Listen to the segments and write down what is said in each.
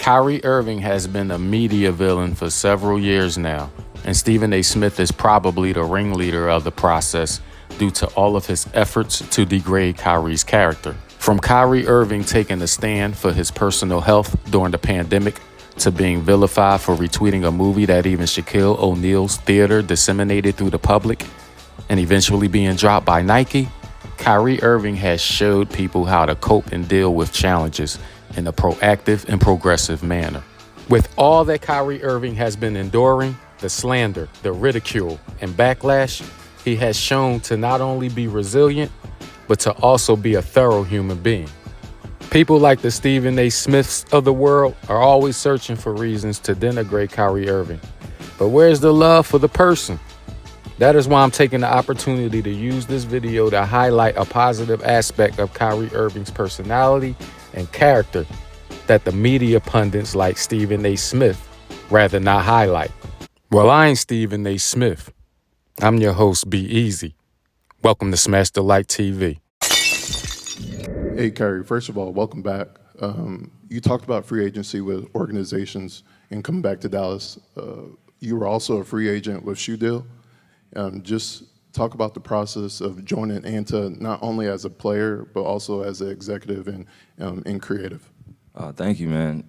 Kyrie Irving has been a media villain for several years now, and Stephen A. Smith is probably the ringleader of the process due to all of his efforts to degrade Kyrie's character. From Kyrie Irving taking a stand for his personal health during the pandemic to being vilified for retweeting a movie that even Shaquille O'Neal's theater disseminated through the public and eventually being dropped by Nike, Kyrie Irving has showed people how to cope and deal with challenges in a proactive and progressive manner. With all that Kyrie Irving has been enduring, the slander, the ridicule, and backlash, he has shown to not only be resilient, but to also be a thorough human being. People like the Stephen A. Smiths of the world are always searching for reasons to denigrate Kyrie Irving. But where's the love for the person? That is why I'm taking the opportunity to use this video to highlight a positive aspect of Kyrie Irving's personality and character that the media pundits like Stephen A. Smith rather not highlight. Well, I ain't Stephen A. Smith. I'm your host, Be Easy. Welcome to SmashDaLikeTV. Hey, Kyrie, first of all, welcome back. You talked about free agency with organizations and coming back to Dallas. You were also a free agent with SmashDaL. Just talk about the process of joining Anta, not only as a player, but also as an executive and creative. Thank you, man.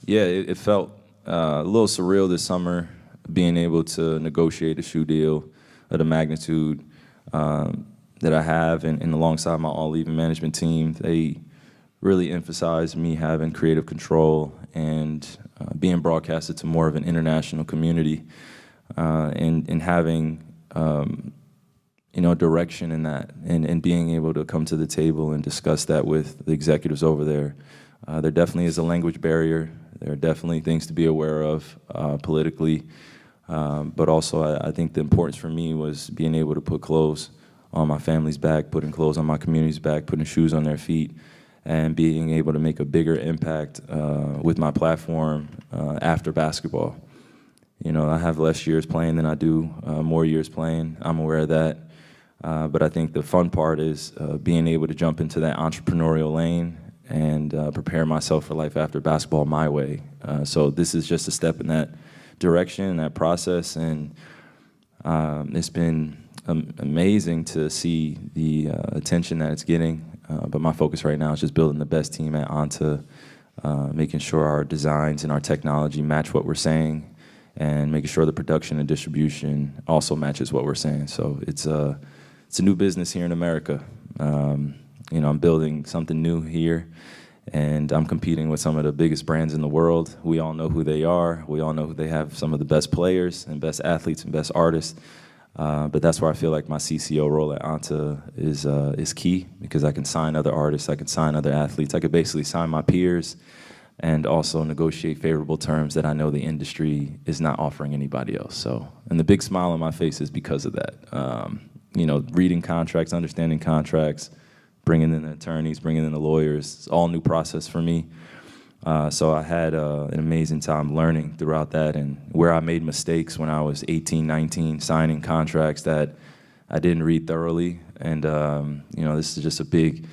Yeah, it felt a little surreal this summer, being able to negotiate a shoe deal of the magnitude that I have, and alongside my all-leaving management team. They really emphasized me having creative control and being broadcasted to more of an international community, and having direction in that, and being able to come to the table and discuss that with the executives over there. There definitely is a language barrier. There are definitely things to be aware of politically, but also I think the importance for me was being able to put clothes on my family's back, putting clothes on my community's back, putting shoes on their feet, and being able to make a bigger impact with my platform after basketball. You know, I have less years playing than I do more years playing. I'm aware of that. But I think the fun part is being able to jump into that entrepreneurial lane and prepare myself for life after basketball my way. So this is just a step in that direction, that process, and it's been amazing to see the attention that it's getting. But my focus right now is just building the best team at Anta, making sure our designs and our technology match what we're saying, and making sure the production and distribution also matches what we're saying. So it's a new business here in America. I'm building something new here, and I'm competing with some of the biggest brands in the world. We all know who they are. We all know they have some of the best players and best athletes and best artists. But that's where I feel like my CCO role at Anta is key, because I can sign other artists, I can sign other athletes, I could basically sign my peers, and also negotiate favorable terms that I know the industry is not offering anybody else. So, and the big smile on my face is because of that. Reading contracts, understanding contracts, bringing in the attorneys, bringing in the lawyers, it's all new process for me. So I had an amazing time learning throughout that, and where I made mistakes when I was 18, 19, signing contracts that I didn't read thoroughly. And, this is just a big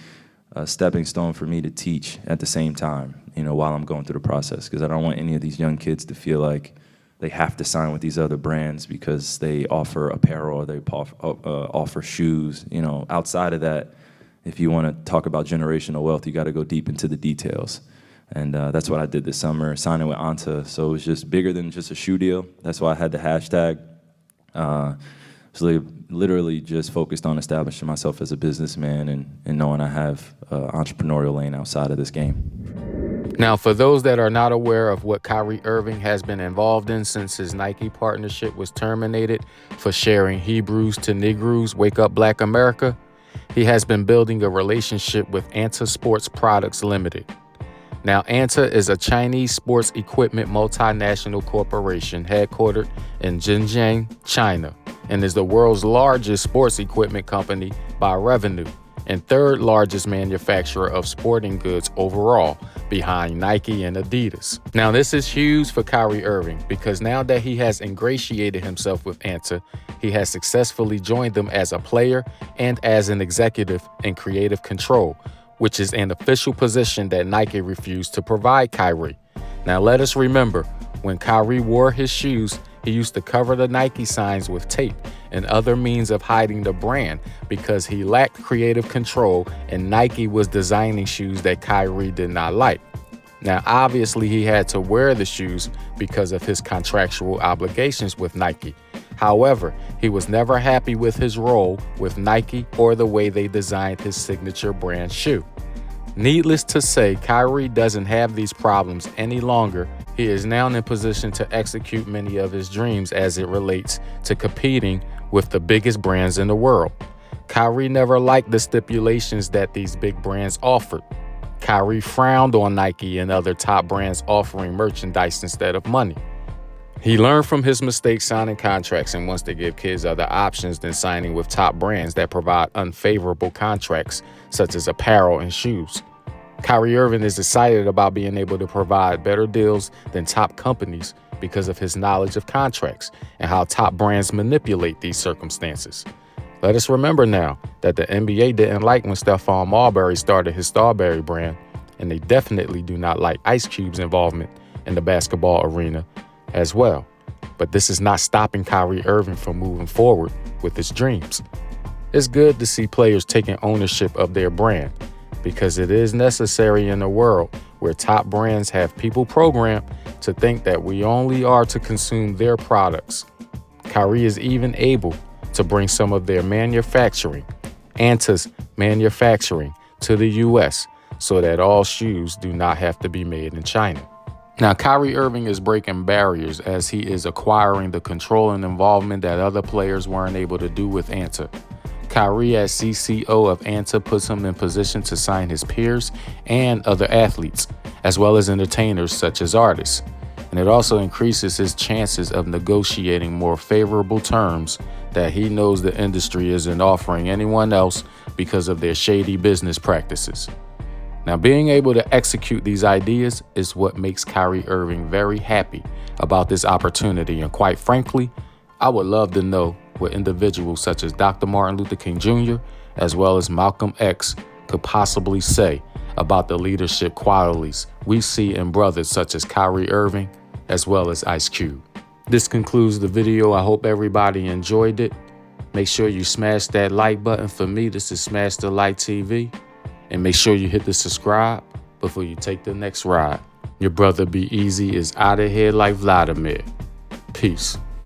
stepping stone for me to teach at the same time, while I'm going through the process, because I don't want any of these young kids to feel like they have to sign with these other brands because they offer apparel or they offer shoes. Outside of that, if you want to talk about generational wealth, you got to go deep into the details. And that's what I did this summer, signing with Anta. So it was just bigger than just a shoe deal. That's why I had the hashtag. So literally just focused on establishing myself as a businessman and knowing I have an entrepreneurial lane outside of this game. Now, for those that are not aware of what Kyrie Irving has been involved in since his Nike partnership was terminated for sharing Hebrews to Negroes, Wake Up Black America, he has been building a relationship with Anta Sports Products Limited. Now, Anta is a Chinese sports equipment multinational corporation headquartered in Xinjiang, China, and is the world's largest sports equipment company by revenue and third largest manufacturer of sporting goods overall, behind Nike and Adidas. Now, this is huge for Kyrie Irving, because now that he has ingratiated himself with Anta, he has successfully joined them as a player and as an executive in creative control, which is an official position that Nike refused to provide Kyrie. Now let us remember, when Kyrie wore his shoes, he used to cover the Nike signs with tape and other means of hiding the brand because he lacked creative control and Nike was designing shoes that Kyrie did not like. Now, obviously, he had to wear the shoes because of his contractual obligations with Nike. However, he was never happy with his role with Nike or the way they designed his signature brand shoe. Needless to say, Kyrie doesn't have these problems any longer. He is now in position to execute many of his dreams as it relates to competing with the biggest brands in the world. Kyrie never liked the stipulations that these big brands offered. Kyrie frowned on Nike and other top brands offering merchandise instead of money. He learned from his mistakes signing contracts and wants to give kids other options than signing with top brands that provide unfavorable contracts, such as apparel and shoes. Kyrie Irving is excited about being able to provide better deals than top companies because of his knowledge of contracts and how top brands manipulate these circumstances. Let us remember now that the NBA didn't like when Stephon Marbury started his Starbury brand, and they definitely do not like Ice Cube's involvement in the basketball arena as well. But this is not stopping Kyrie Irving from moving forward with his dreams. It's good to see players taking ownership of their brand because it is necessary in a world where top brands have people programmed to think that we only are to consume their products. Kyrie is even able to bring some of their manufacturing, Anta's manufacturing, to the U.S. so that all shoes do not have to be made in China. Now, Kyrie Irving is breaking barriers as he is acquiring the control and involvement that other players weren't able to do with Anta. Kyrie, as CCO of Anta, puts him in position to sign his peers and other athletes, as well as entertainers such as artists. And it also increases his chances of negotiating more favorable terms that he knows the industry isn't offering anyone else because of their shady business practices. Now, being able to execute these ideas is what makes Kyrie Irving very happy about this opportunity. And quite frankly, I would love to know what individuals such as Dr. Martin Luther King Jr. as well as Malcolm X could possibly say about the leadership qualities we see in brothers such as Kyrie Irving as well as Ice Cube. This concludes the video. I hope everybody enjoyed it. Make sure you smash that like button. For me, this is SmashDaLikeTV. And make sure you hit the subscribe before you take the next ride. Your brother Be Easy is out of here like Vladimir. Peace.